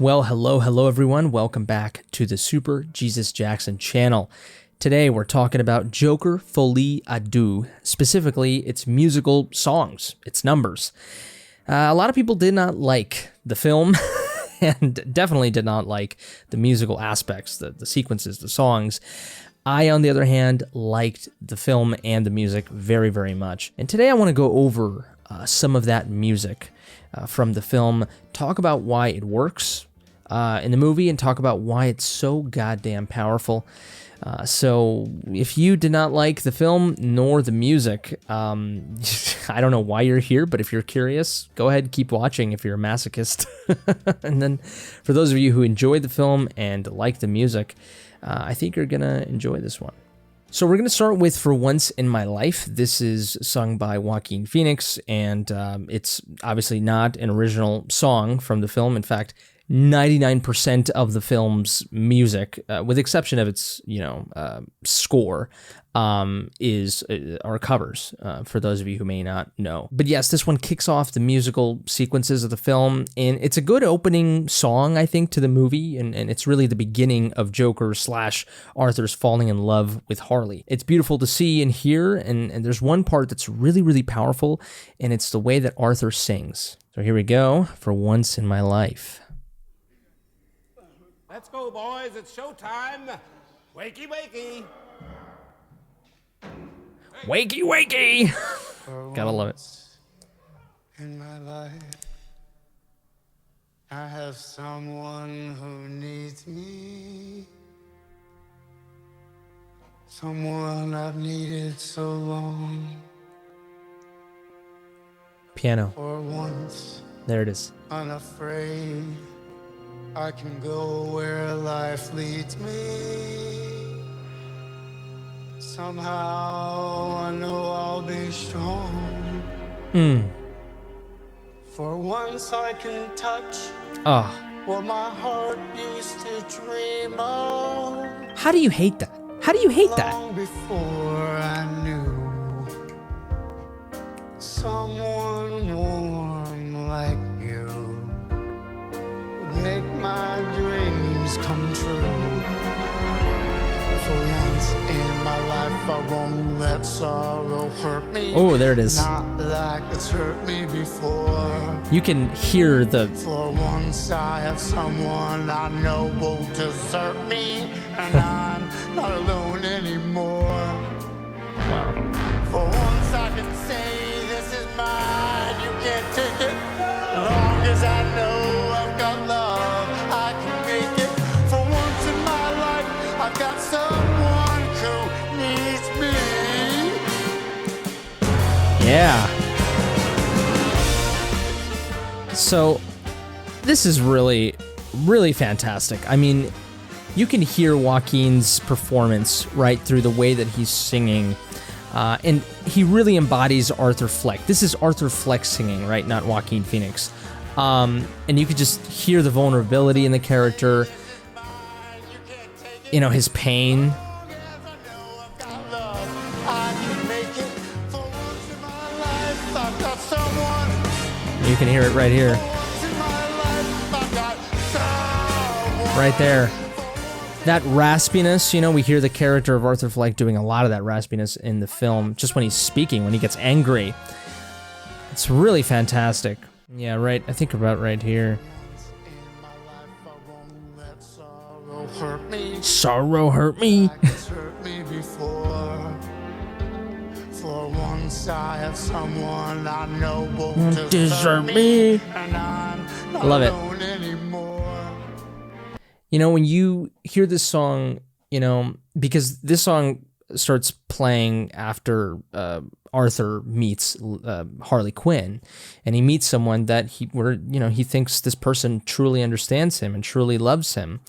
Well, hello everyone. Welcome back to the Super Jesus Jackson channel. Today we're talking about Joker, Folie, Deux, specifically its musical songs, its numbers. A lot of people did not like the film and definitely did not like the musical aspects, the sequences, the songs. I, on the other hand, liked the film and the music very, very much. And today I want to go over some of that music from the film, talk about why it works in the movie, and talk about why it's so goddamn powerful. So if you did not like the film nor the music, I don't know why you're here, but if you're curious, go ahead and keep watching if you're a masochist. And then for those of you who enjoyed the film and like the music, I think you're going to enjoy this one. So we're going to start with For Once in My Life. This is sung by Joaquin Phoenix, and it's obviously not an original song from the film. In fact, 99% of the film's music, with the exception of its, score, are covers, for those of you who may not know. But yes, this one kicks off the musical sequences of the film, and it's a good opening song, I think, to the movie, and it's really the beginning of Joker / Arthur's falling in love with Harley. It's beautiful to see and hear, and there's one part that's really, really powerful, and it's the way that Arthur sings. So here we go, For Once in My Life. Let's go, boys. It's showtime. Wakey, wakey. Wakey, wakey. Gotta love it. In my life, I have someone who needs me. Someone I've needed so long. Piano. For once, There it is. unafraid, I can go where life leads me. Somehow I know I'll be strong. For once I can touch what my heart used to dream of. How do you hate that? How do you hate that? Long before I knew someone warm like you would make my dreams come true. For once in my life, I won't let sorrow hurt me. Oh, there it is. Not like it's hurt me before. You can hear the... For once I have someone I know won't desert me, and I'm not alone anymore. Wow. For once I can say this is mine, you can't take it. As long as I know I've got love, I can make it. For once in my life, I've got someone who needs me. Yeah. So, this is really, really fantastic. I mean, you can hear Joaquin's performance right through the way that he's singing. And he really embodies Arthur Fleck. This is Arthur Fleck singing, right? Not Joaquin Phoenix. And you could just hear the vulnerability in the character. You know, his pain. You can hear it right here. Right there. That raspiness, we hear the character of Arthur Fleck doing a lot of that raspiness in the film, just when he's speaking, when he gets angry. It's really fantastic. Yeah, right. I think about right here. Sorrow hurt me. For once I have someone I know won't desert me. I love it. When you hear this song, because this song starts playing after Arthur meets Harley Quinn, and he meets someone that he thinks this person truly understands him and truly loves him,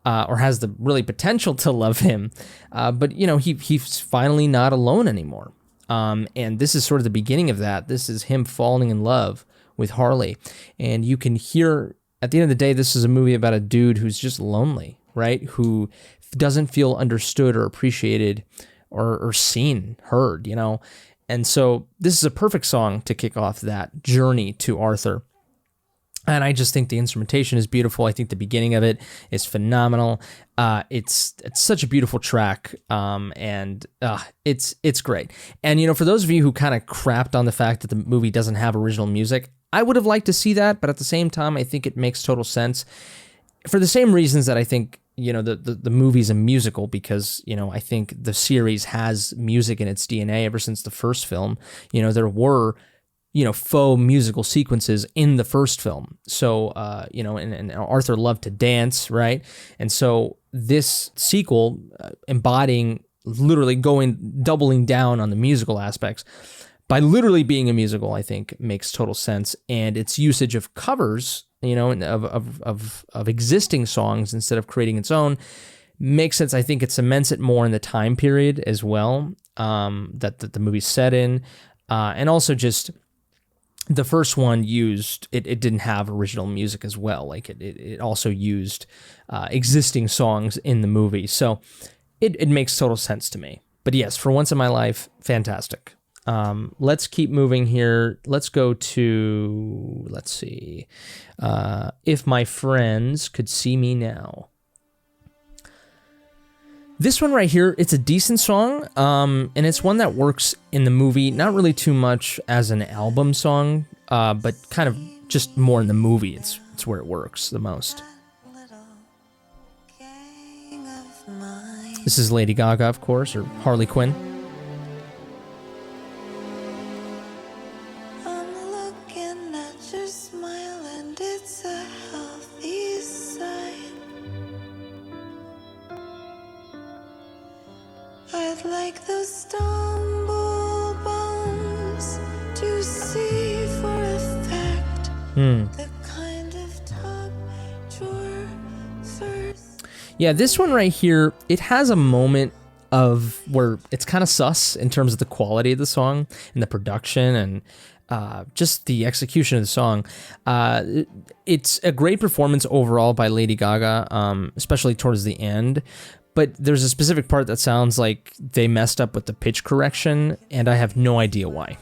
or has the really potential to love him, but he's finally not alone anymore. And this is sort of the beginning of that. This is him falling in love with Harley, and you can hear. At the end of the day, this is a movie about a dude who's just lonely, right? Who doesn't feel understood or appreciated or seen, heard, And so this is a perfect song to kick off that journey to Arthur. And I just think the instrumentation is beautiful. I think the beginning of it is phenomenal. It's such a beautiful track, and it's great. And for those of you who kind of crapped on the fact that the movie doesn't have original music, I would have liked to see that, but at the same time, I think it makes total sense for the same reasons that I think the movie's a musical, because I think the series has music in its DNA ever since the first film. There were faux musical sequences in the first film. So, and Arthur loved to dance, right? And so this sequel, embodying, literally doubling down on the musical aspects, by literally being a musical, I think makes total sense. And its usage of covers, of existing songs instead of creating its own, makes sense. I think it cements it more in the time period as well, that the movie's set in. And also just, the first one it didn't have original music as well. Like it also used existing songs in the movie. So it makes total sense to me. But yes, for once in my life, fantastic. Let's keep moving here. Let's go to, let's see. If My Friends Could See Me Now. This one right here, it's a decent song, and it's one that works in the movie, not really too much as an album song, but kind of just more in the movie. It's where it works the most. This is Lady Gaga, of course, or Harley Quinn. I'd like those stumble bones to see for effect the kind of top drawer thirst. Yeah, this one right here, it has a moment of where it's kind of sus in terms of the quality of the song and the production and just the execution of the song. It's a great performance overall by Lady Gaga, especially towards the end. But there's a specific part that sounds like they messed up with the pitch correction, and I have no idea why.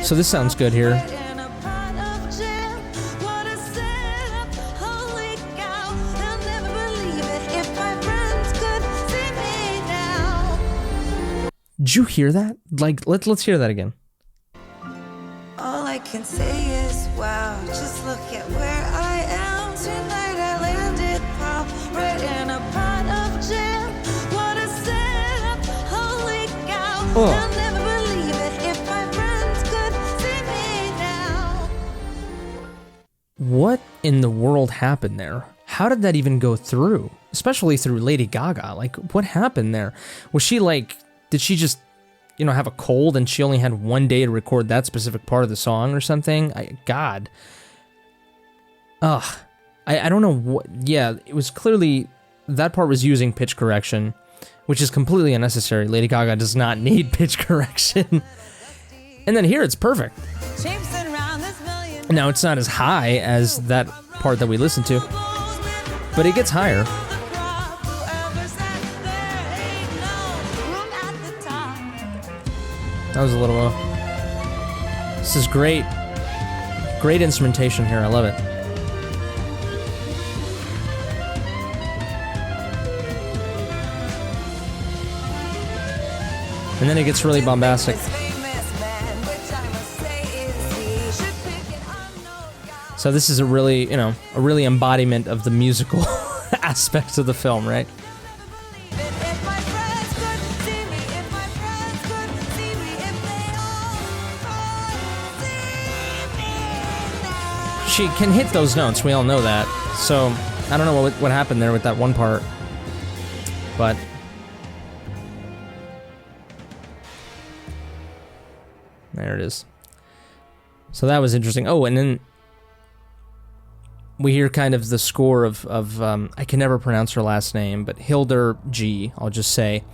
So this sounds good here. Did you hear that? Like, let's hear that again. All I can say is wow, just look at where I am tonight. I landed pop right in a pot of jam. What a setup, holy cow. I'll never believe it if my friends could see me now. What in the world happened there? How did that even go through? Especially through Lady Gaga. Like, what happened there? Was she like, did she just, have a cold and she only had one day to record that specific part of the song or something? God. Ugh. I don't know what, yeah, it was clearly, that part was using pitch correction, which is completely unnecessary. Lady Gaga does not need pitch correction. And then here it's perfect. Now it's not as high as that part that we listened to, but it gets higher. That was a little low. This is great. Great instrumentation here. I love it. And then it gets really bombastic. So this is a really, a really embodiment of the musical aspects of the film, right? She can hit those notes, we all know that. So, I don't know what happened there with that one part. But there it is. So that was interesting. Oh, and then we hear kind of the score of I can never pronounce her last name, but Hildur G, I'll just say.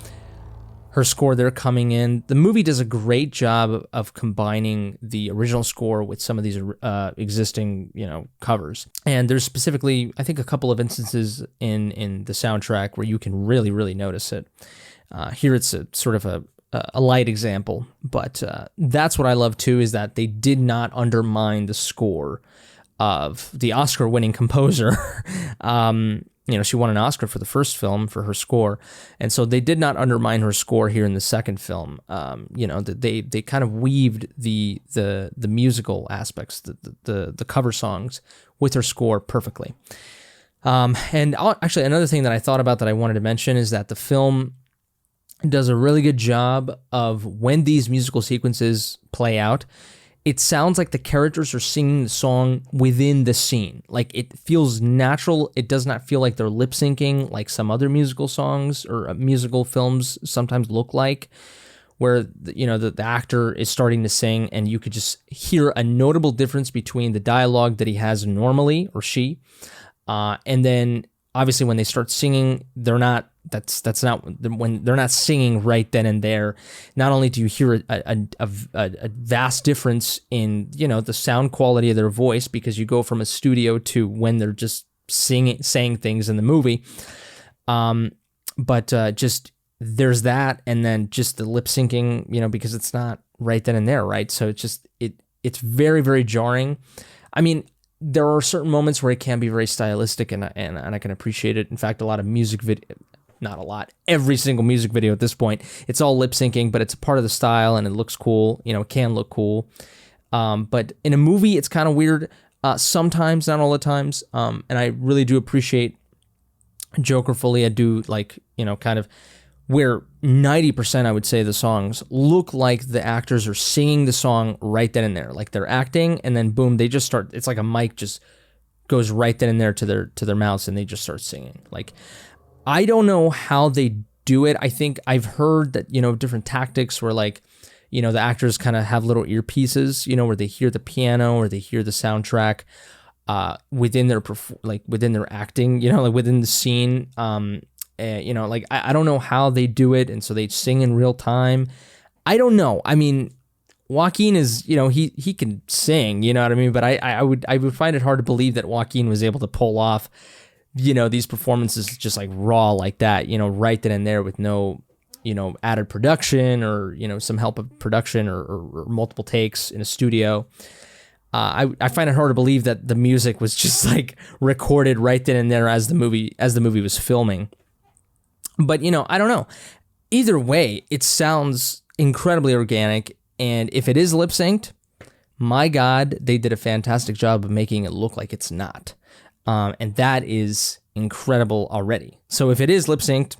Her score there coming in. The movie does a great job of combining the original score with some of these existing, covers. And there's specifically, I think, a couple of instances in the soundtrack where you can really, really notice it. Here it's a sort of a light example, but that's what I love too, is that they did not undermine the score of the Oscar-winning composer. She won an Oscar for the first film for her score, and so they did not undermine her score here in the second film. They kind of weaved the musical aspects, the cover songs, with her score perfectly. Actually, another thing that I thought about that I wanted to mention is that the film does a really good job of, when these musical sequences play out, it sounds like the characters are singing the song within the scene. Like, it feels natural. It does not feel like they're lip syncing like some other musical songs or musical films sometimes look like, where the actor is starting to sing and you could just hear a notable difference between the dialogue that he has normally, or she, and then obviously when they start singing, they're not. That's not when they're not singing right then and there. Not only do you hear a vast difference in the sound quality of their voice, because you go from a studio to when they're just saying things in the movie, but just there's that, and then just the lip syncing, because it's not right then and there, right? So it's very, very jarring. I mean, there are certain moments where it can be very stylistic, and I can appreciate it. In fact, a lot of music video. Not a lot. Every single music video at this point, it's all lip syncing, but it's a part of the style and it looks cool. It can look cool. But in a movie, it's kind of weird. Sometimes, not all the times. And I really do appreciate Joker Folie à Deux, kind of where 90%, I would say, the songs look like the actors are singing the song right then and there. Like, they're acting and then boom, they just start. It's like a mic just goes right then and there to their mouths and they just start singing. Like, I don't know how they do it. I think I've heard that, different tactics where, like, the actors kind of have little earpieces, where they hear the piano or they hear the soundtrack within their acting, like within the scene. I don't know how they do it. And so they sing in real time. I don't know. I mean, Joaquin is, he can sing, you know what I mean? But I would find it hard to believe that Joaquin was able to pull off these performances just like raw like that, right then and there with no, added production or, some help of production or multiple takes in a studio. I find it hard to believe that the music was just like recorded right then and there as the movie was filming. But, I don't know. Either way, it sounds incredibly organic. And if it is lip synced, my God, they did a fantastic job of making it look like it's not. And that is incredible already. So if it is lip synced,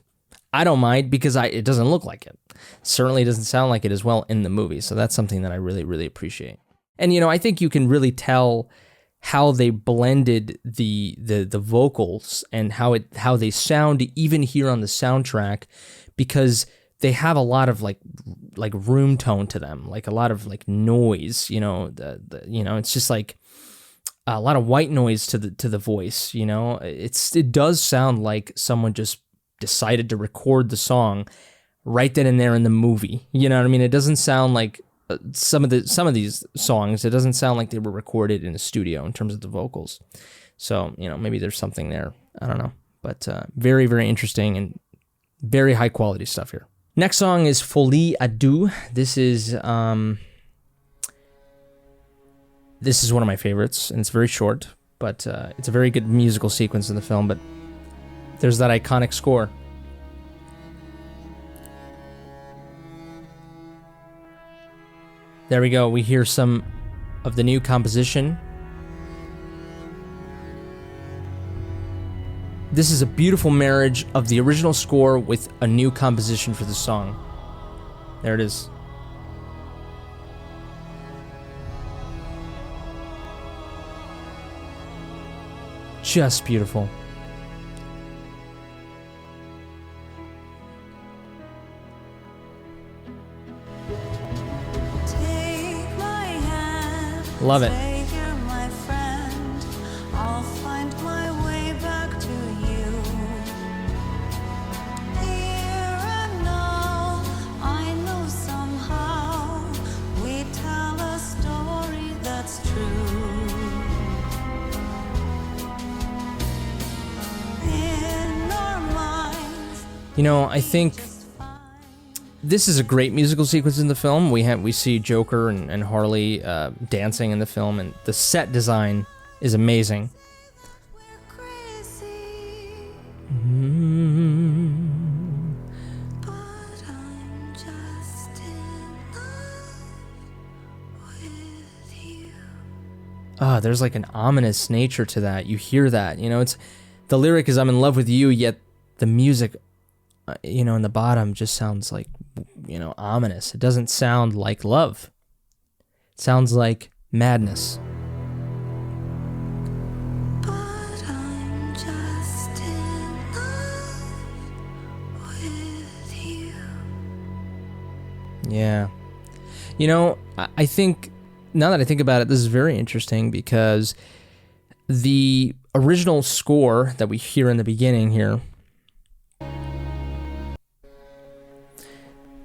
I don't mind, because it doesn't look like it. Certainly doesn't sound like it as well in the movie. So that's something that I really, really appreciate. And, I think you can really tell how they blended the vocals and how they sound even here on the soundtrack, because they have a lot of like room tone to them, like a lot of like noise, it's just like a lot of white noise to the voice, it does sound like someone just decided to record the song right then and there in the movie. You know what I mean? It doesn't sound like some of these songs. It doesn't sound like they were recorded in a studio in terms of the vocals. So, maybe there's something there. I don't know, but very, very interesting and very high quality stuff here. Next song is Folie à Deux. This is one of my favorites, and it's very short, but it's a very good musical sequence in the film, but there's that iconic score. There we go. We hear some of the new composition. This is a beautiful marriage of the original score with a new composition for the song. There it is. Just beautiful. Take my hand, Love it. say you're my friend. I'll find my way back to you. Here and now, I know somehow we tell a story that's true. In our minds, I think This is a great musical sequence in the film. We see Joker and Harley dancing in the film, and the set design is amazing. We're crazy, but I'm just in love with you. There's like an ominous nature to that. You hear that, it's the lyric is "I'm in love with you," yet the music, in the bottom just sounds like, ominous. It doesn't sound like love. It sounds like madness. But I'm just in love with you. Yeah. I think, now that I think about it, this is very interesting because the original score that we hear in the beginning here,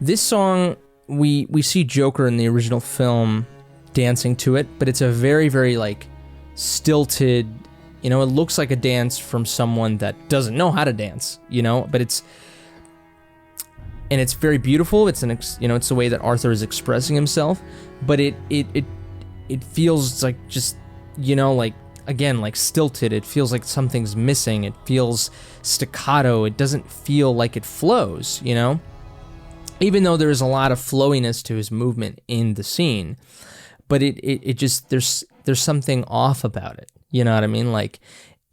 this song, we see Joker in the original film dancing to it, but it's a very, very like stilted, it looks like a dance from someone that doesn't know how to dance, but it's very beautiful. It's it's the way that Arthur is expressing himself, but it feels like just, like, again, like stilted. It feels like something's missing. It feels staccato. It doesn't feel like it flows, even though there's a lot of flowiness to his movement in the scene, but it just, there's something off about it. You know what I mean? Like,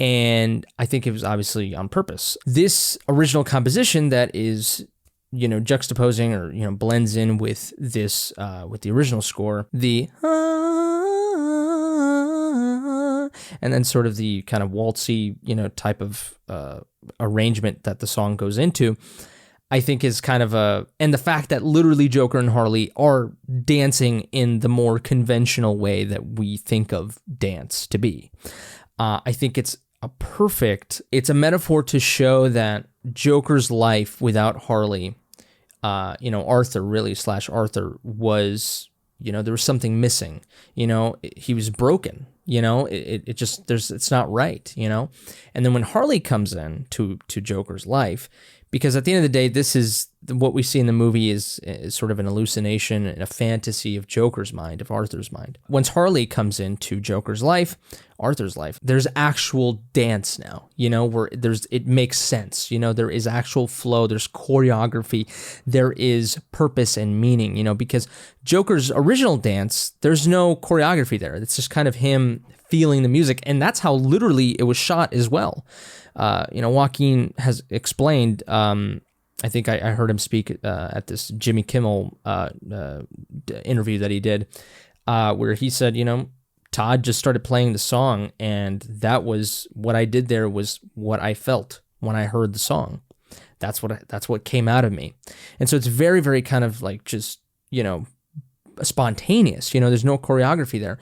and I think it was obviously on purpose. This original composition that is, juxtaposing or, blends in with this, with the original score, and then sort of the kind of waltzy, type of, arrangement that the song goes into, I think is kind of and the fact that literally Joker and Harley are dancing in the more conventional way that we think of dance to be. I think it's a metaphor to show that Joker's life without Harley, Arthur really / Arthur was, there was something missing, he was broken, it's not right, and then when Harley comes in to Joker's life, because at the end of the day, this is what we see in the movie is sort of an hallucination and a fantasy of Joker's mind, of Arthur's mind. Once Harley comes into Joker's life, Arthur's life, there's actual dance now, where it makes sense. There is actual flow, there's choreography, there is purpose and meaning, because Joker's original dance, there's no choreography there. It's just kind of him feeling the music, and that's how literally it was shot as well. Joaquin has explained, I think I heard him speak at this Jimmy Kimmel interview that he did, where he said, Todd just started playing the song, and that was what I did there, was what I felt when I heard the song. That's what came out of me. And so it's very, very kind of like just, spontaneous, there's no choreography there.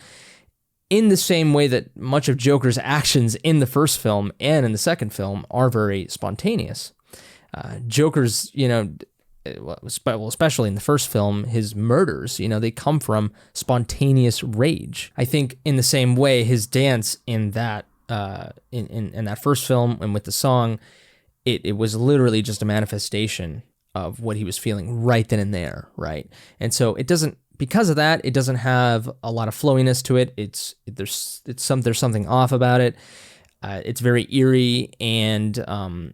In the same way that much of Joker's actions in the first film and in the second film are very spontaneous. Joker's, especially in the first film, his murders, they come from spontaneous rage. I think in the same way, his dance in that, in that first film and with the song, it was literally just a manifestation of what he was feeling right then and there, right? And so because of that, it doesn't have a lot of flowiness to it. There's something off about it. It's very eerie, and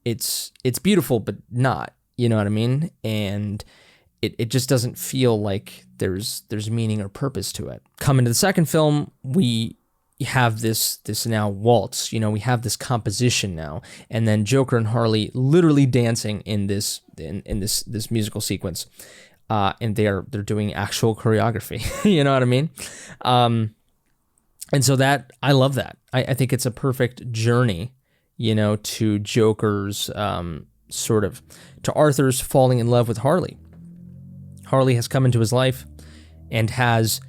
it's beautiful, but not. You know what I mean? And it just doesn't feel like there's meaning or purpose to it. Coming to the second film, we have this now waltz. We have this composition now, and then Joker and Harley literally dancing in this musical sequence. And they're doing actual choreography. You know what I mean? And so that, I love that. I think it's a perfect journey, to Joker's to Arthur's falling in love with Harley. Harley has come into his life and has,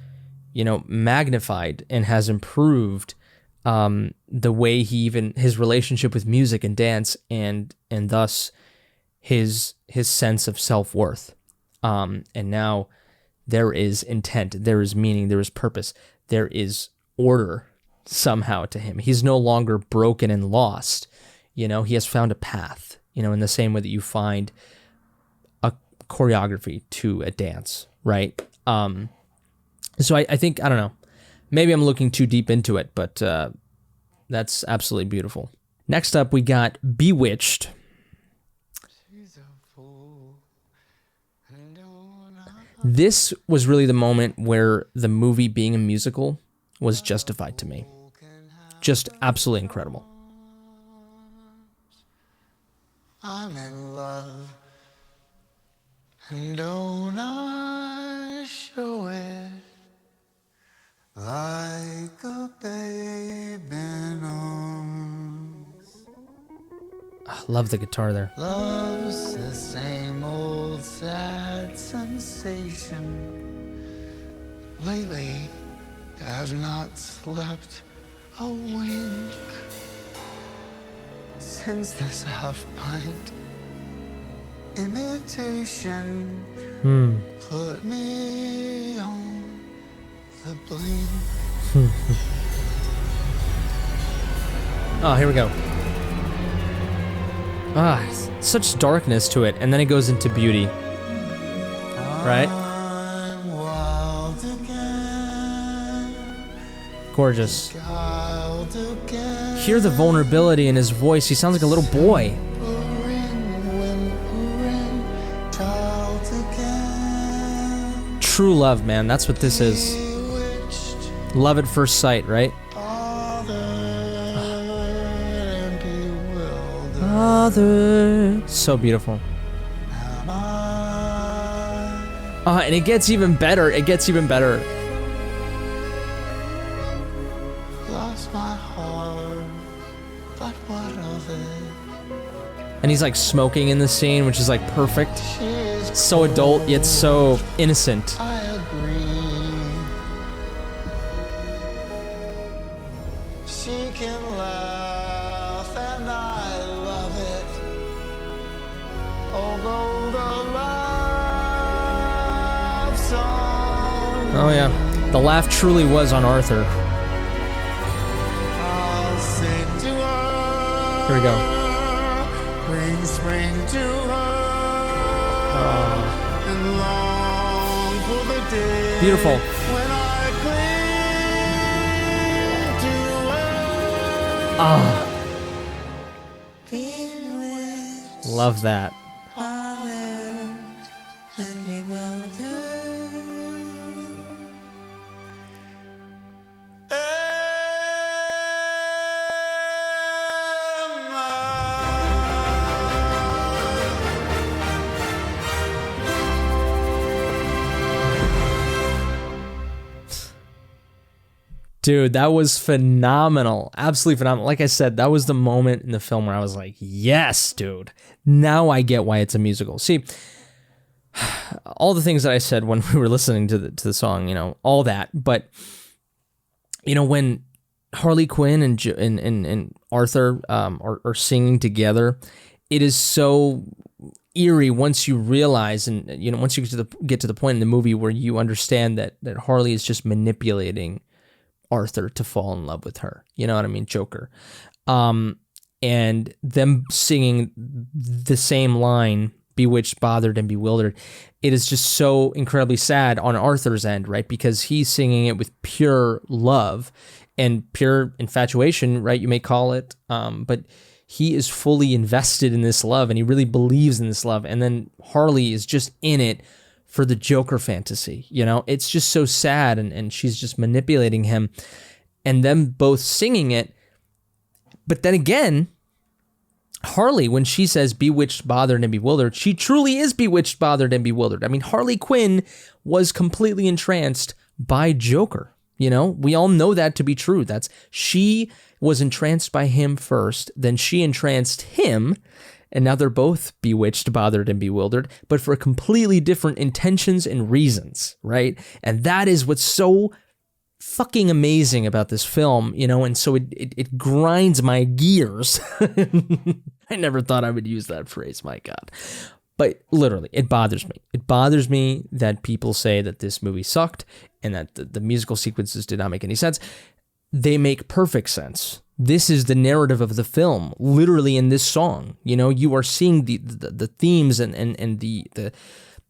magnified and has improved the way his relationship with music and dance, and thus his sense of self-worth. And now there is intent, there is meaning, there is purpose, there is order somehow to him. He's no longer broken and lost. He has found a path, in the same way that you find a choreography to a dance, right? So I think, I don't know, maybe I'm looking too deep into it, but that's absolutely beautiful. Next up, we got Bewitched. This was really the moment where the movie being a musical was justified to me. Just absolutely incredible. I'm in love, and don't I show it like a babe in arms. I love the guitar there. Love's the same old sad sensation. Lately, I've not slept a wink since this half-pint imitation put me on the blink. Oh, here we go. Such darkness to it, and then it goes into beauty. Right? I'm wild again, Gorgeous. wild again. Hear the vulnerability in his voice. He sounds like a little boy. Whimpering, child again. True love, man. That's what this is. Bewitched, Love at first sight, right? bothered, and bewildered. Father. So beautiful. Am I And it gets even better. It gets even better. lost my heart, but what of it? And he's like smoking in the scene, which is like perfect. She is So adult, yet so innocent. I agree. She can laugh and I love it. Although the love song, Oh, yeah. The laugh truly was on Arthur. I'll sing to her. Here we go. Bring spring to her. And long for the day Beautiful. when I cling to her. Ah, Bewitched, love that. bothered, and bewildered. Dude, that was phenomenal. Absolutely phenomenal. Like I said, that was the moment in the film where I was like, yes, dude. Now I get why it's a musical. See, all the things that I said when we were listening to the song, you know, all that. But, you know, when Harley Quinn and Arthur are singing together, it is so eerie once you realize, and you know, once you get to the point in the movie where you understand that Harley is just manipulating Arthur to fall in love with her. You know what I mean? Joker. And them singing the same line, bewitched, bothered, and bewildered. It is just so incredibly sad on Arthur's end, right? Because he's singing it with pure love and pure infatuation, right? You may call it. But he is fully invested in this love and he really believes in this love. And then Harley is just in it for the Joker fantasy. You know, it's just so sad. And she's just manipulating him and them both singing it. But then again, Harley, when she says bewitched, bothered, and bewildered, she truly is bewitched, bothered, and bewildered. I mean, Harley Quinn was completely entranced by Joker. You know, we all know that to be true. She was entranced by him first, then she entranced him, and now they're both bewitched, bothered, and bewildered, but for completely different intentions and reasons, right? And that is what's so fucking amazing about this film, you know, and so it grinds my gears. I never thought I would use that phrase, my God. But literally, it bothers me. It bothers me that people say that this movie sucked and that the musical sequences did not make any sense. They make perfect sense. This is the narrative of the film, literally in this song. You know, you are seeing the themes and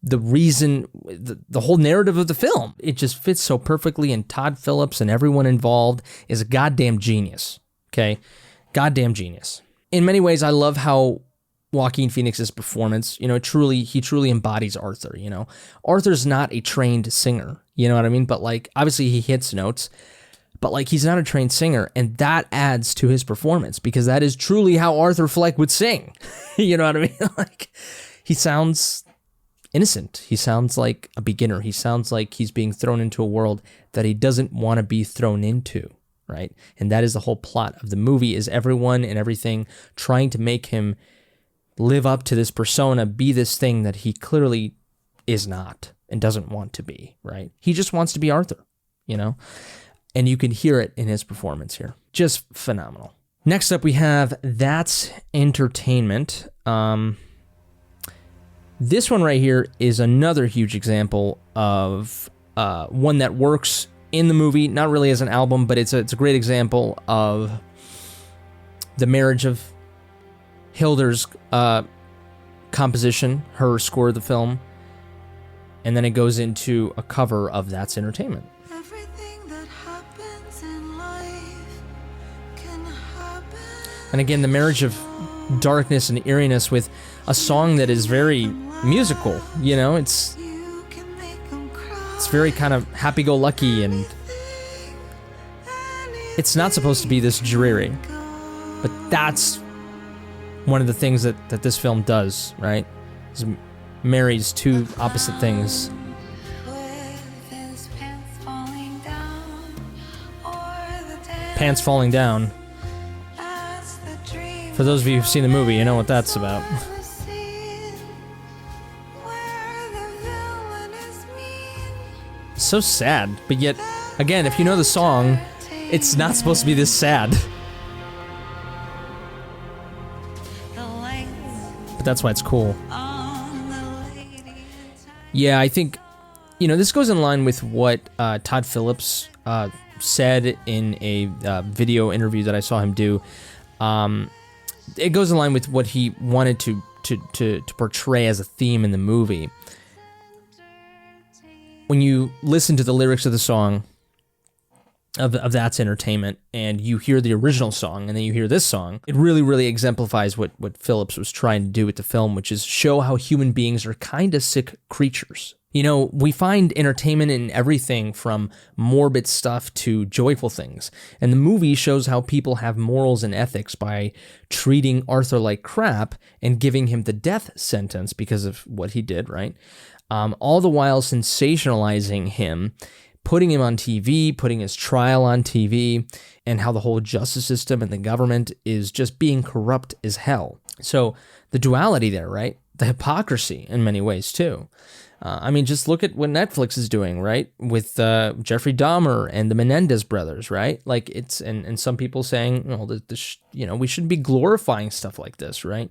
the reason, the whole narrative of the film. It just fits so perfectly, and Todd Phillips and everyone involved is a goddamn genius, okay? Goddamn genius. In many ways, I love how Joaquin Phoenix's performance, he truly embodies Arthur, Arthur's not a trained singer, you know what I mean? But like, obviously he hits notes, but like, he's not a trained singer, and that adds to his performance, because that is truly how Arthur Fleck would sing. You know what I mean? Like, he sounds innocent. He sounds like a beginner. He sounds like he's being thrown into a world that he doesn't want to be thrown into, right? And that is the whole plot of the movie, is everyone and everything trying to make him live up to this persona, be this thing that he clearly is not and doesn't want to be, right? He just wants to be Arthur, And you can hear it in his performance here. Just phenomenal. Next up, we have That's Entertainment. This one right here is another huge example of one that works in the movie, not really as an album, but it's a great example of the marriage of Hilder's composition, her score of the film, and then it goes into a cover of That's Entertainment. Everything that happens in life can happen. And again, the marriage of darkness and eeriness with a song that is very musical, it's You can make 'em cry. it's very kind of happy-go-lucky, and it's not supposed to be this dreary, but that's one of the things that this film does, right? Is marries two opposite things. With his pants falling down, or the day Pants falling down. as the dream For those of you who've seen the movie, you know what that's about. of a scene where the villain is mean. So sad, but yet, again, if you know the song, it's not supposed to be this sad. The lights But that's why it's cool. on the lady. Yeah, I think, this goes in line with what Todd Phillips said in a video interview that I saw him do. It goes in line with what he wanted to portray as a theme in the movie. When you listen to the lyrics of the song of That's Entertainment, and you hear the original song, and then you hear this song, it really, really exemplifies what Phillips was trying to do with the film, which is show how human beings are kind of sick creatures. We find entertainment in everything from morbid stuff to joyful things. And the movie shows how people have morals and ethics by treating Arthur like crap and giving him the death sentence because of what he did, right? All the while sensationalizing him, putting him on TV, putting his trial on TV, and how the whole justice system and the government is just being corrupt as hell. So the duality there, right? The hypocrisy in many ways too. Just look at what Netflix is doing, right? With Jeffrey Dahmer and the Menendez brothers, right? Like and some people saying, we shouldn't be glorifying stuff like this, right?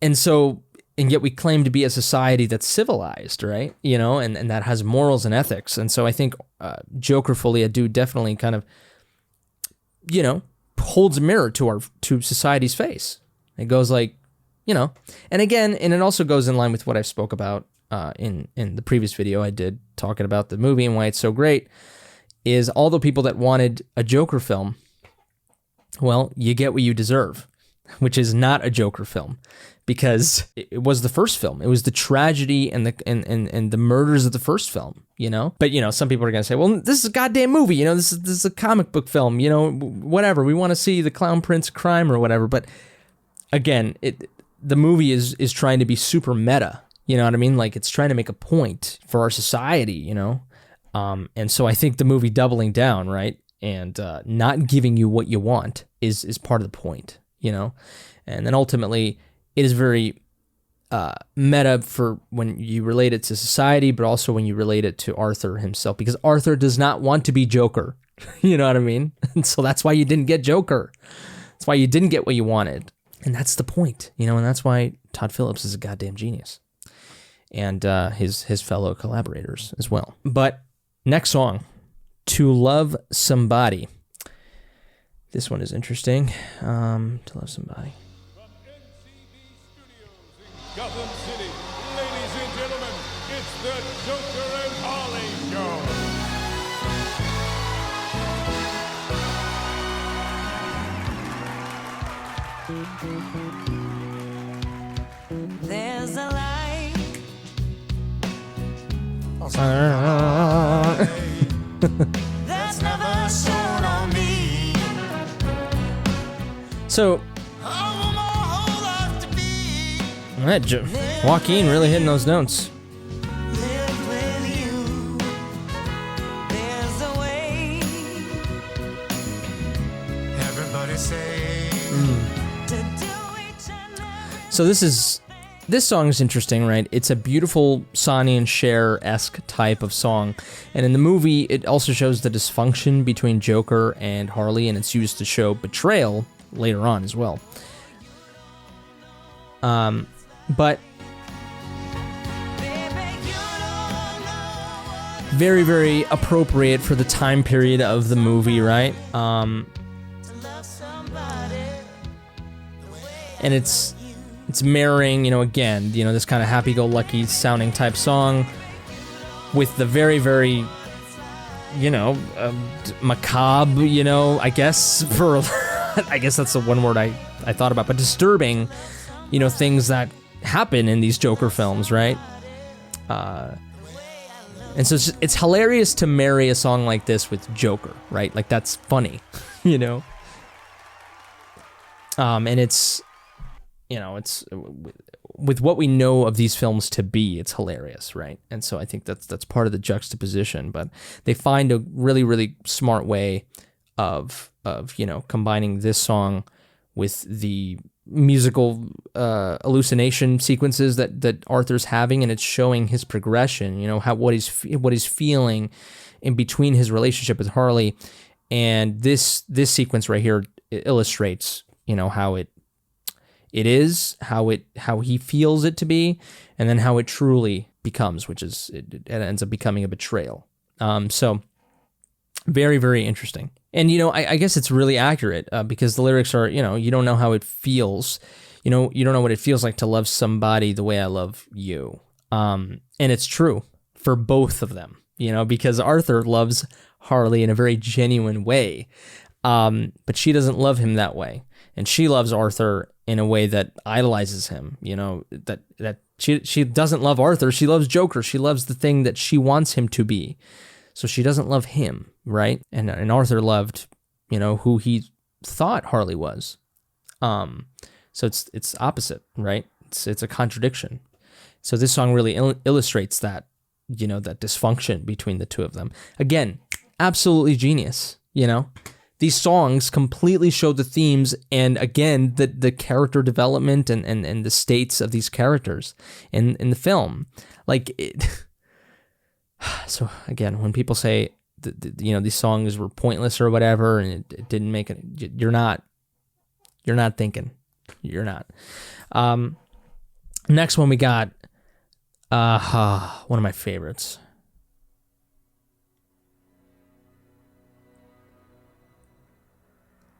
And yet we claim to be a society that's civilized, right? And that has morals and ethics. And so I think Joker Folie à Deux definitely kind of, holds a mirror to society's face. It goes like, and again, and it also goes in line with what I spoke about in the previous video I did talking about the movie and why it's so great, is all the people that wanted a Joker film, well, you get what you deserve, which is not a Joker film, because it was the first film. It was the tragedy and the murders of the first film, But, some people are going to say, well, this is a goddamn movie, this is a comic book film, whatever. We want to see the Clown Prince of Crime or whatever. But again, the movie is trying to be super meta, you know what I mean? Like, it's trying to make a point for our society, And so I think the movie doubling down, right, and not giving you what you want is part of the point, And then ultimately, it is very meta for when you relate it to society, but also when you relate it to Arthur himself, because Arthur does not want to be Joker. You know what I mean? And so that's why you didn't get Joker. That's why you didn't get what you wanted. And that's the point, and that's why Todd Phillips is a goddamn genius. And his fellow collaborators as well. But next song, To Love Somebody. This one is interesting. To Love Somebody. Gotham City, ladies and gentlemen, There's a light. That's never shown on me. So, I want my whole life to be. that Joaquin really hitting those notes. Live with you. There's a way Everybody say. to do each other. So this song is interesting, right? It's a beautiful Sonny and Cher-esque type of song. And in the movie, it also shows the dysfunction between Joker and Harley, and it's used to show betrayal later on as well. But very, very appropriate for the time period of the movie, right? And it's mirroring, again, this kind of happy-go-lucky sounding type song with the very, very, macabre, I guess, I guess that's the one word I thought about, but disturbing, things that happen in these Joker films, right? And so it's hilarious to marry a song like this with Joker, right? Like, that's funny, And it's, it's with what we know of these films to be, it's hilarious, right? And so I think that's part of the juxtaposition, but they find a really, really smart way of combining this song with the musical hallucination sequences that Arthur's having, and it's showing his progression, what he's feeling in between his relationship with Harley, and this sequence right here illustrates how it is, how he feels it to be, and then how it truly becomes, which is it ends up becoming a betrayal. So very, very interesting. And, I guess it's really accurate because the lyrics are, you don't know how it feels. You don't know what it feels like to love somebody the way I love you. And it's true for both of them, because Arthur loves Harley in a very genuine way. But she doesn't love him that way. And she loves Arthur in a way that idolizes him, that she doesn't love Arthur. She loves Joker. She loves the thing that she wants him to be. So she doesn't love him, right? And Arthur loved, who he thought Harley was. So it's opposite, right? It's a contradiction. So this song really illustrates that, that dysfunction between the two of them. Again, absolutely genius, These songs completely show the themes and, again, the character development and the states of these characters in the film. Like, so again, when people say, these songs were pointless or whatever, and it didn't make it, you're not thinking. You're not. Next one we got, one of my favorites.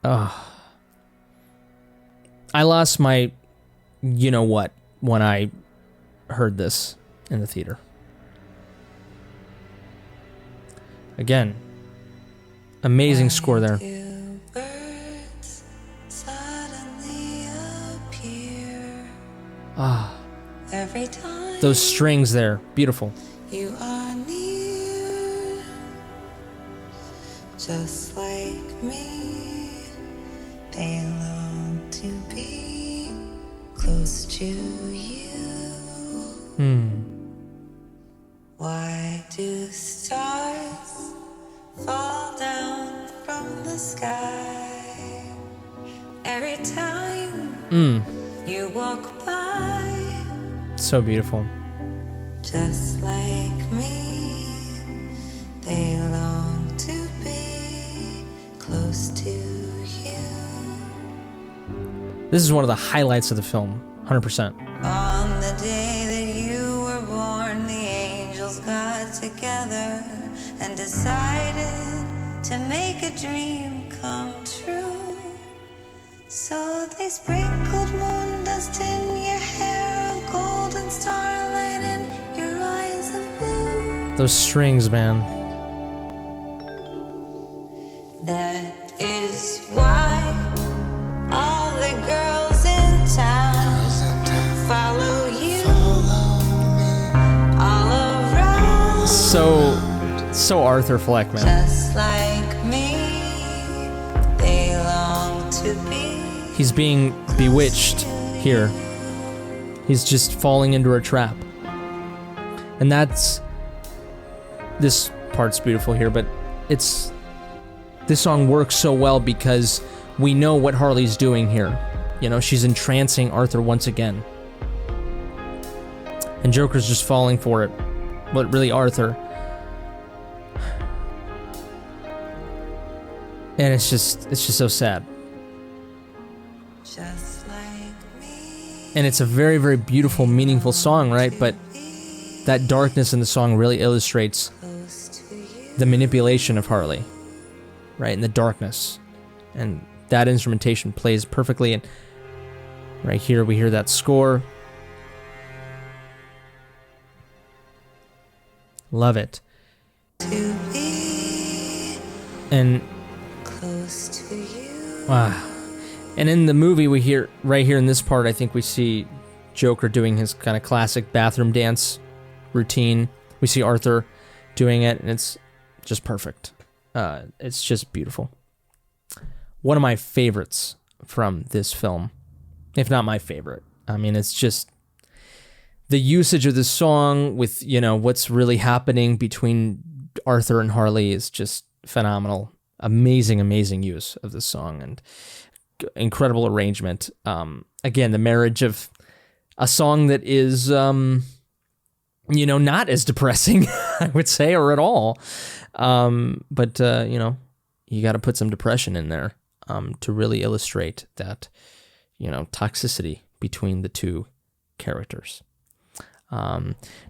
I lost my what when I heard this in the theater. Again, amazing score there. Two birds suddenly appear. Every time Those strings there, beautiful. you are near, just like me, they long to be close to you. Why do stars fall down from the sky every time you walk by? So beautiful. Just like me, they long to be close to you. This is one of the highlights of the film, 100%. On the day that you were born, the angels got together and decided to make a dream come true. So they sprinkled moon dust in your hair of gold and starlight in your eyes of blue. Those strings, man. That is why all the girls so Arthur Fleck, man. Just like me, they long to be. He's being bewitched here. He's just falling into a trap. And this part's beautiful here, but this song works so well because we know what Harley's doing here. You know, she's entrancing Arthur once again. And Joker's just falling for it. But really Arthur. And it's just so sad. Just like me. And it's a very, very beautiful, meaningful song, right? But that darkness in the song really illustrates the manipulation of Harley, right? In the darkness. And that instrumentation plays perfectly. And right here we hear that score. Love it. To be And close to you. wow. And in the movie we hear, right here in this part, I think we see Joker doing his kind of classic bathroom dance routine. We see Arthur doing it, and it's just perfect. It's just beautiful. One of my favorites from this film, if not my favorite. I mean, it's just the usage of the song with, you know, what's really happening between Arthur and Harley is just phenomenal. Amazing use of the song and incredible arrangement. Again, the marriage of a song that is, you know, not as depressing, I would say, or at all. But you know, you got to put some depression in there to really illustrate that, you know, toxicity between the two characters.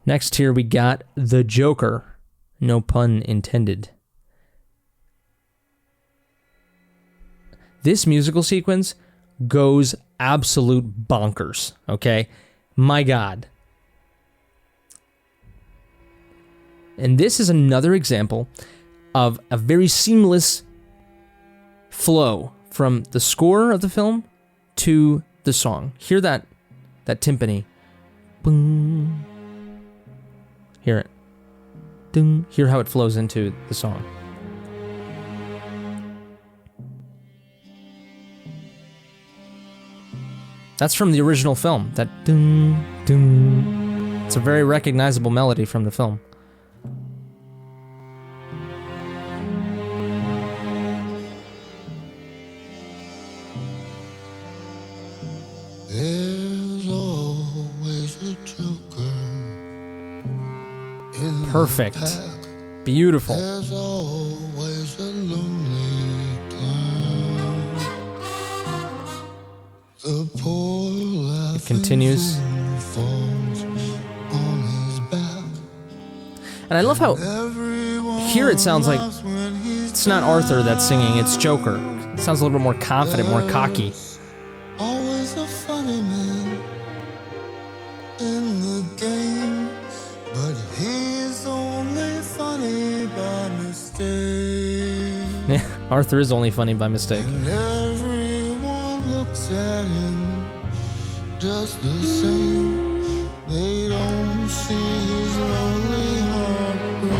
Next here we got the Joker, no pun intended. This musical sequence goes absolute bonkers, okay? My God. And this is another example of a very seamless flow from the score of the film to the song. Hear that timpani. Boom. Hear it. Ding. Hear how it flows into the song. That's from the original film. That ding, ding. It's a very recognizable melody from the film. There's always a joker in Perfect. the pack. Beautiful. There's always a lonely clown. The poor laughing continues. fool falls on his back. And I love how Everyone here it sounds like laughs when he's it's not Arthur that's singing, it's Joker. It sounds a little bit more confident, more cocky. always a funny man in the game, but he's only funny by mistake. Yeah, Arthur is only funny by mistake. And everyone looks at him just the same. They don't see his lonely heartbreak.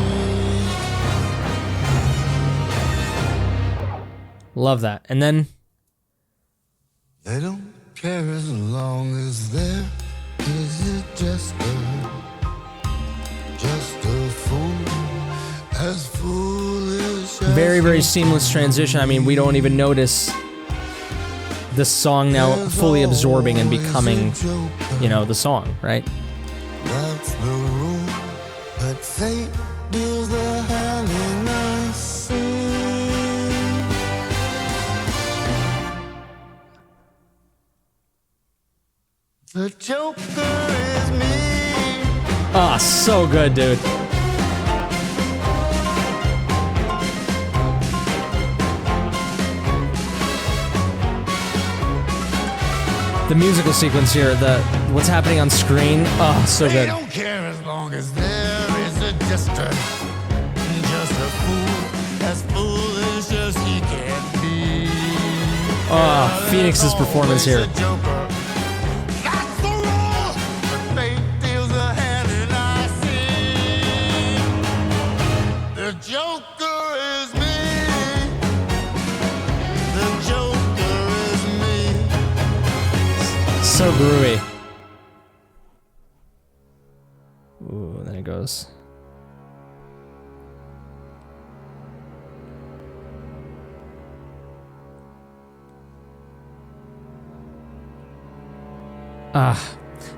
Love that. And then They don't care as long as there is a jester, just a fool, as foolish as very, very seamless transition. I mean, we don't even notice the song now fully absorbing and becoming, you know, the song, right? That's the rule, but fate deals the hand in a sin. The Joker is me. Ah, so good, dude. The musical sequence here, what's happening on screen, oh, so They good. don't care as long as there is a jester, just a fool, as foolish as he can be. Oh, Phoenix's performance here. Always a joker. That's the rule, but fate deals the hand and I see. Joker is me. The Joker is me. So groovy. Ooh, then it goes.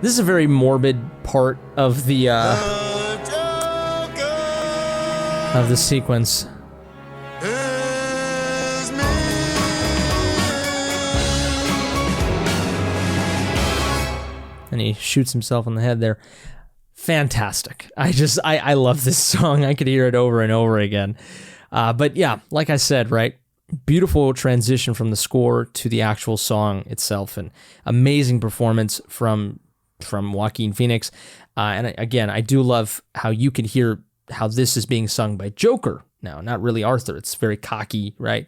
This is a very morbid part of the sequence. Is me. And he shoots himself in the head there. Fantastic. I love this song. I could hear it over and over again. But yeah, like I said, right? Beautiful transition from the score to the actual song itself, and amazing performance from Joaquin Phoenix. And again, I do love how you can hear how this is being sung by Joker now, not really Arthur. It's very cocky, right?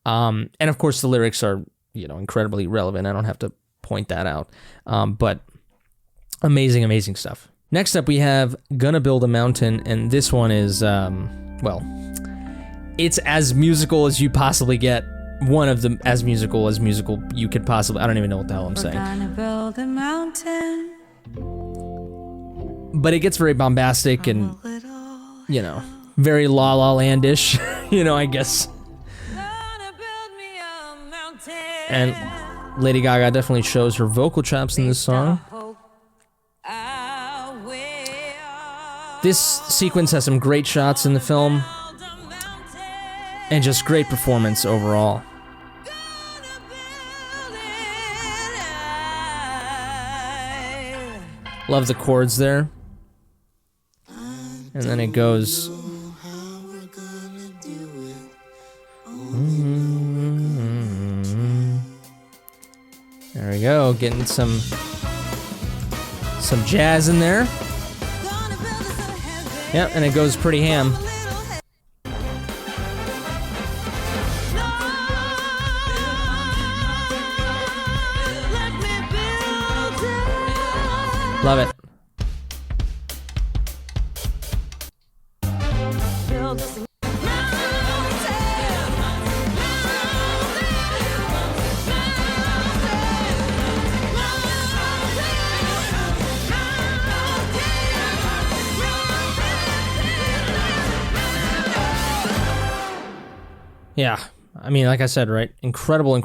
And of course, the lyrics are, incredibly relevant. I don't have to point that out. But amazing, amazing stuff. Next up, we have Gonna Build a Mountain, and this one is, it's as musical as you possibly get. One of the as musical you could possibly. I don't even know what the hell I'm saying. Gonna build a mountain. But it gets very bombastic and, Little very La La Landish, I guess. gonna build me a mountain. And Lady Gaga definitely shows her vocal chops in this song. I will This sequence has some great shots in the film, build a mountain. and just great performance overall. Gonna build it. Love the chords there. And then it goes. There we go, getting some jazz in there. Gonna build us a heaven. Yep, and it goes pretty ham. Let me build it. Love it. Build us a Yeah, I mean, like I said, right? Incredible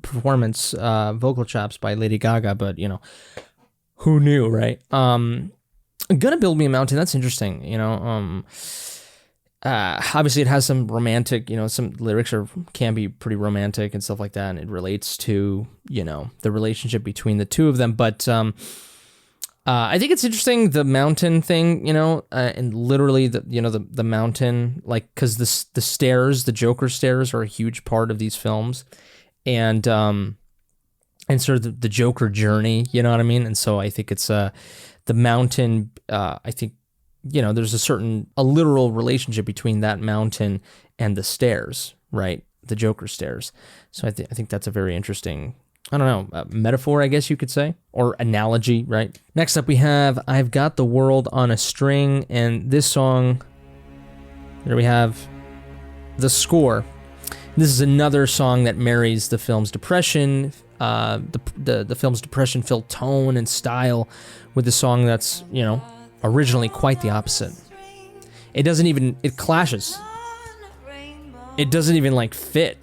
performance, vocal chops by Lady Gaga, but, who knew, right? Gonna Build Me a Mountain, that's interesting, obviously it has some romantic, some lyrics can be pretty romantic and stuff like that, and it relates to, the relationship between the two of them, but I think it's interesting, the mountain thing, and literally the mountain, like, because the stairs, the Joker stairs, are a huge part of these films, and sort of the Joker journey, you know what I mean? And so I think it's the mountain. I think there's a literal relationship between that mountain and the stairs, right? The Joker stairs. So I think that's a very interesting, I don't know, metaphor, I guess you could say, or analogy, right? Next up we have I've Got the World on a String, and this song, there we have the score. This is another song that marries the film's depression, the film's depression-filled tone and style with a song that's, originally quite the opposite. It clashes. It doesn't even, fit.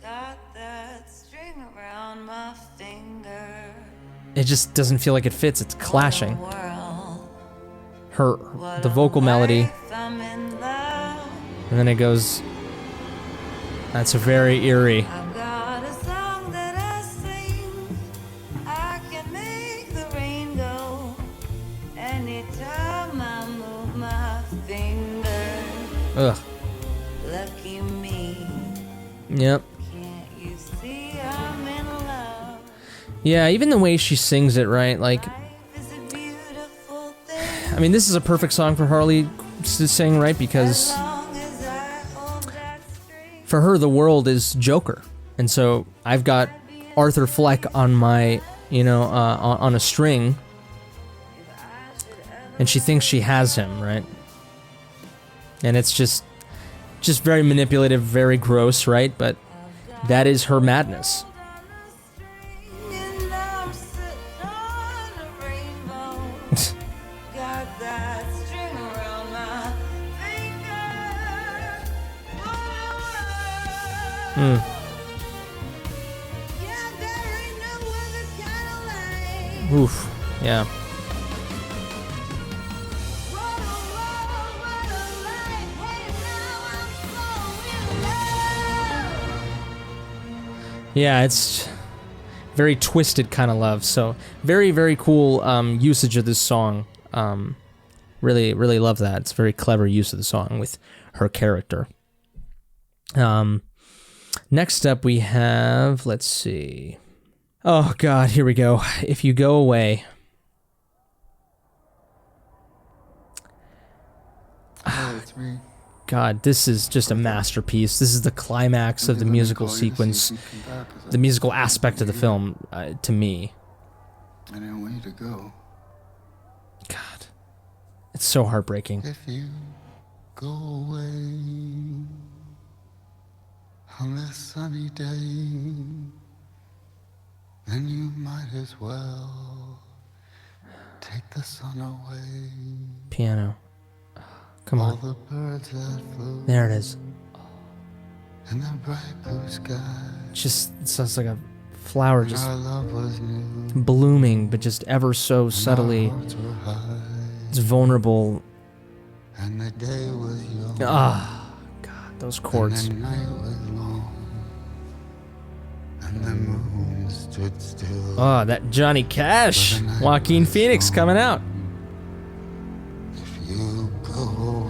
It just doesn't feel like it fits. It's clashing. The vocal melody, and then it goes. That's very eerie. I've got a song that I sing. I can make the rain go anytime I move my finger. Ugh. Lucky me. Yep. Can't you see I'm in love? Yeah, even the way she sings it, right? Like, Life is a beautiful thing. I mean, this is a perfect song for Harley to sing, right? Because As long as I hold that string. for her, the world is Joker. And so I've got Arthur Fleck on my, on a string, and she thinks she has him, right? And it's just Just very manipulative, very gross, right? But that is her madness. And I'm sitting on a rainbow. Got that string around my finger. Yeah, there ain't no other kind of light. Oof. Yeah. What a light. Hey, now I'm so in love. Yeah, it's very twisted kind of love. So very, very cool usage of this song. Really, really love that. It's a very clever use of the song with her character. Next up we have, let's see. Oh God, here we go. If You Go Away. It's me. God, this is just a masterpiece. This is the climax of the musical sequence, the musical aspect of the film, to me. I didn't want you to go. God, it's so heartbreaking. If you go away on this sunny day, then you might as well take the sun away. Piano. Come All on. the birds that flew There it is. in the bright blue sky. Just, it sounds like a flower just Our love was new. blooming, but just ever so subtly. Our hearts were high, It's vulnerable. and the day was young. Ah, God, those chords. And the night was long, and the moon stood still. Oh, that Johnny Cash, Joaquin Phoenix coming out. If you go away,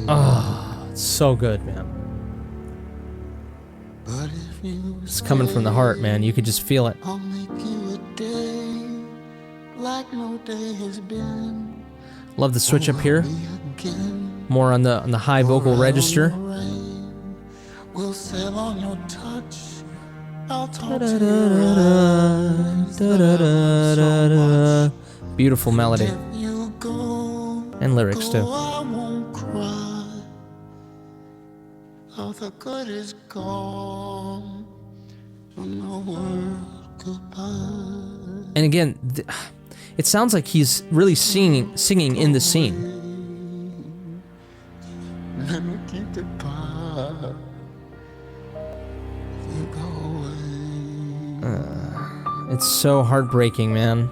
Oh, it's so good, man. but if you It's coming from the heart, man. You could just feel it. I'll make you a day like no day has been. Love the switch up here. Be again. More on the high vocal register. Rain. We'll sail on your touch. I'll talk to your eyes that I love so much. Beautiful melody If you go, and lyrics too. I won't cry. All the good is gone. From the world goodbye. And again, it sounds like he's really singing in the scene. Let me keep the pie. If you go away. It's so heartbreaking, man.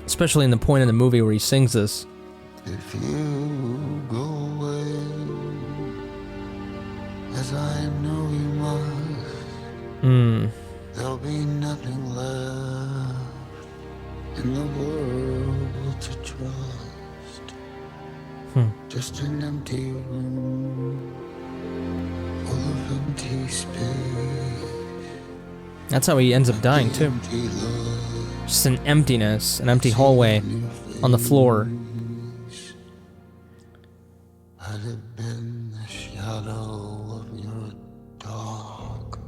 Especially in the point of the movie where he sings this. If you go away, as I know you must, there'll be nothing left in the world to trust. Just an empty room full of empty space. That's how he ends up dying too. Empty love. Just an emptiness, an empty hallway on the floor. Had it been the shadow of your dog,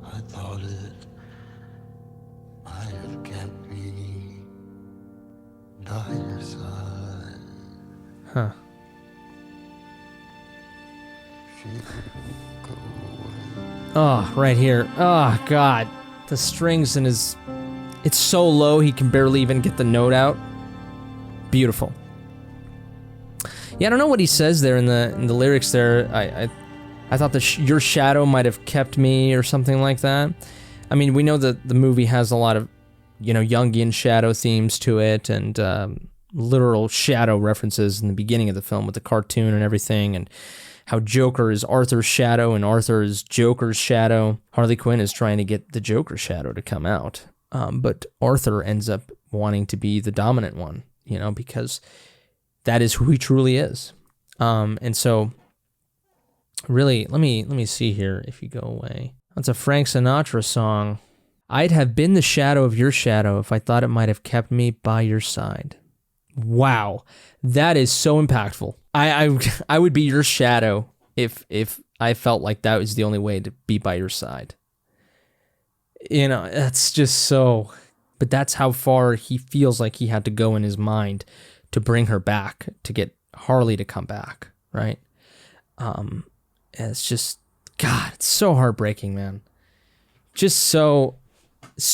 I thought it might have kept me by your side. Huh. If you go away. Oh, right here. Oh, God. The strings in his... It's so low he can barely even get the note out. Beautiful. Yeah, I don't know what he says there in the lyrics there. I thought that your shadow might have kept me or something like that. I mean, we know that the movie has a lot of, Jungian shadow themes to it and literal shadow references in the beginning of the film with the cartoon and everything, and how Joker is Arthur's shadow and Arthur is Joker's shadow. Harley Quinn is trying to get the Joker shadow to come out. But Arthur ends up wanting to be the dominant one, because that is who he truly is. And so, really, let me see here. If you go away, that's a Frank Sinatra song. I'd have been the shadow of your shadow if I thought it might have kept me by your side. Wow, that is so impactful. I would be your shadow if I felt like that was the only way to be by your side. That's just so... But that's how far he feels like he had to go in his mind to bring her back, to get Harley to come back, right? And it's just, God, it's so heartbreaking, man. Just so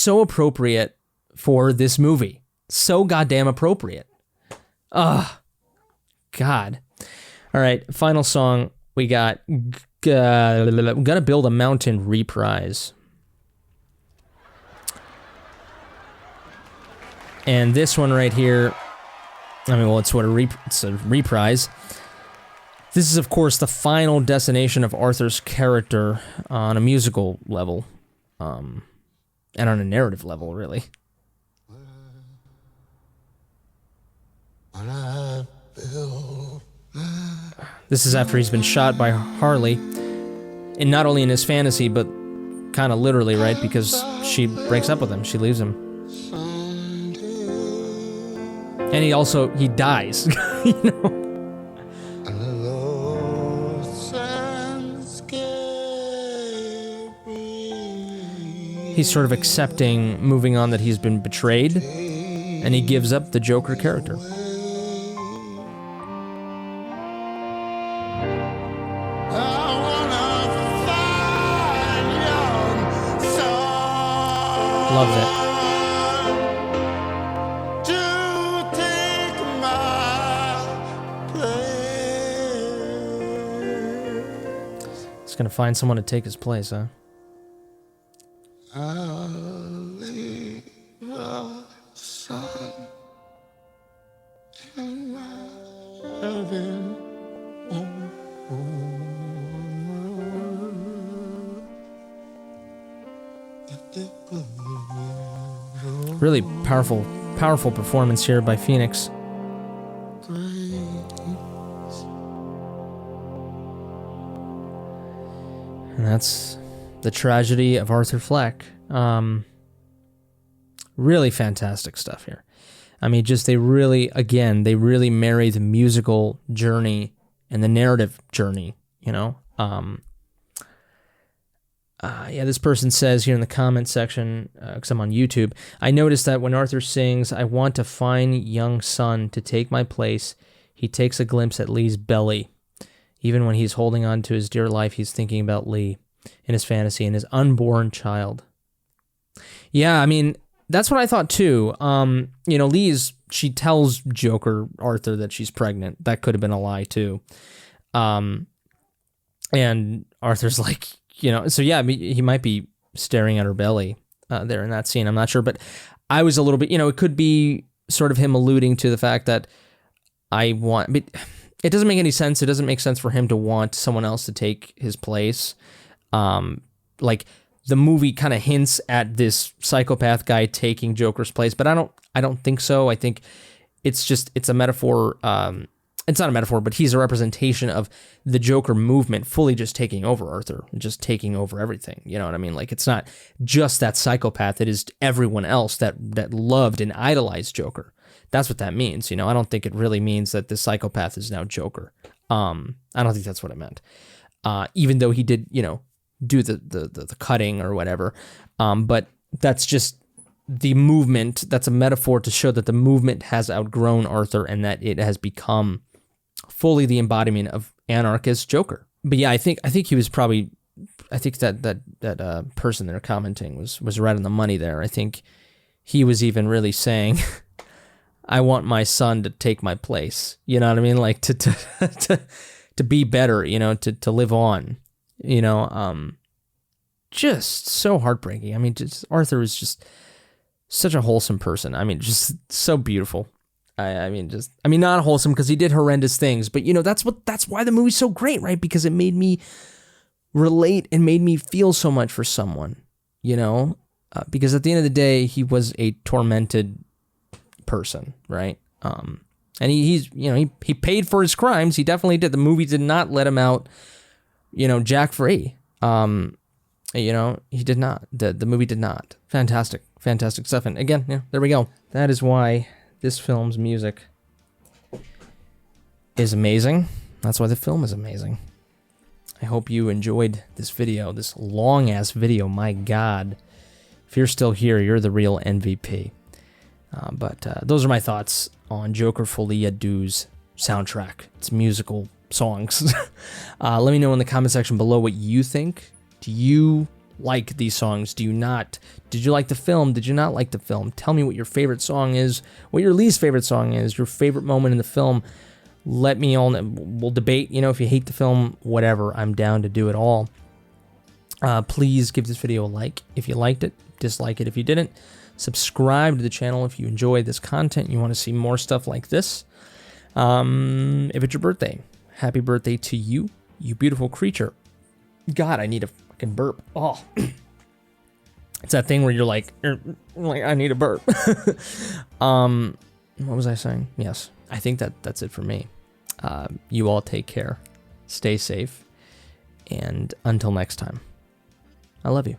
appropriate for this movie. So goddamn appropriate. Ugh. God. All right, final song. We got Gonna Build a Mountain reprise. And this one right here, I mean, well, it's a reprise. This is, of course, the final destination of Arthur's character on a musical level, and on a narrative level, really. This is after he's been shot by Harley, and not only in his fantasy, but kind of literally, right? Because she breaks up with him, she leaves him. And he dies, you know? He's sort of accepting, moving on, that he's been betrayed, and he gives up the Joker character. Love that. He's gonna find someone to take his place, huh? I'll leave the sun in my heaven. Really powerful performance here by Phoenix. And that's the tragedy of Arthur Fleck. Really fantastic stuff here. I mean, just they really marry the musical journey and the narrative journey, you know? Yeah, this person says here in the comment section, because I'm on YouTube, I noticed that when Arthur sings, I want to find young son to take my place, he takes a glimpse at Lee's belly. Even when he's holding on to his dear life, he's thinking about Lee in his fantasy and his unborn child. Yeah, I mean, that's what I thought too. You know, she tells Arthur that she's pregnant. That could have been a lie too. And Arthur's like, you know, so yeah, he might be staring at her belly there in that scene. I'm not sure, but I was a little bit, you know, it could be sort of him alluding to the fact that it doesn't make any sense. It doesn't make sense for him to want someone else to take his place. Like the movie kind of hints at this psychopath guy taking Joker's place, but I don't think so. I think it's a metaphor. It's not a metaphor, but he's a representation of the Joker movement fully just taking over Arthur, just taking over everything. You know what I mean? Like, it's not just that psychopath. It is everyone else that loved and idolized Joker. That's what that means. You know, I don't think it really means that the psychopath is now Joker. I don't think that's what it meant. Even though he did, you know, do the cutting or whatever. But that's just the movement. That's a metaphor to show that the movement has outgrown Arthur and that it has become fully the embodiment of anarchist Joker. But yeah, I think he was probably, I think that person there commenting was right on the money there. I think he was even really saying, I want my son to take my place. You know what I mean? Like to be better, you know, to live on, you know, just so heartbreaking. I mean, Arthur is just such a wholesome person. I mean, just so beautiful. I mean, not wholesome because he did horrendous things, but you know, that's why the movie's so great, right? Because it made me relate and made me feel so much for someone, you know, because at the end of the day, he was a tormented person, right? And he's, you know, he paid for his crimes. He definitely did. The movie did not let him out, you know, jack free. You know, he did not. The movie did not. Fantastic stuff. And again, yeah, there we go. That is why this film's music is amazing. That's why the film is amazing. I hope you enjoyed this video, this long-ass video. My God. If you're still here, you're the real MVP. But those are my thoughts on Joker Folie à Deux soundtrack. It's musical songs. Let me know in the comment section below what you think. Do you like these songs? Do you not? Did you like the film? Did you not like the film? Tell me what your favorite song is, what your least favorite song is, your favorite moment in the film. Let me all know. We'll debate, if you hate the film, whatever. I'm down to do it all. Please give this video a like if you liked it. Dislike it if you didn't. Subscribe to the channel if you enjoy this content. You want to see more stuff like this. If it's your birthday, happy birthday to you, you beautiful creature. God, I need a fucking burp. Oh, it's that thing where you're like I need a burp. What was I saying? Yes, I think that's it for me. You all take care, stay safe, and until next time, I love you.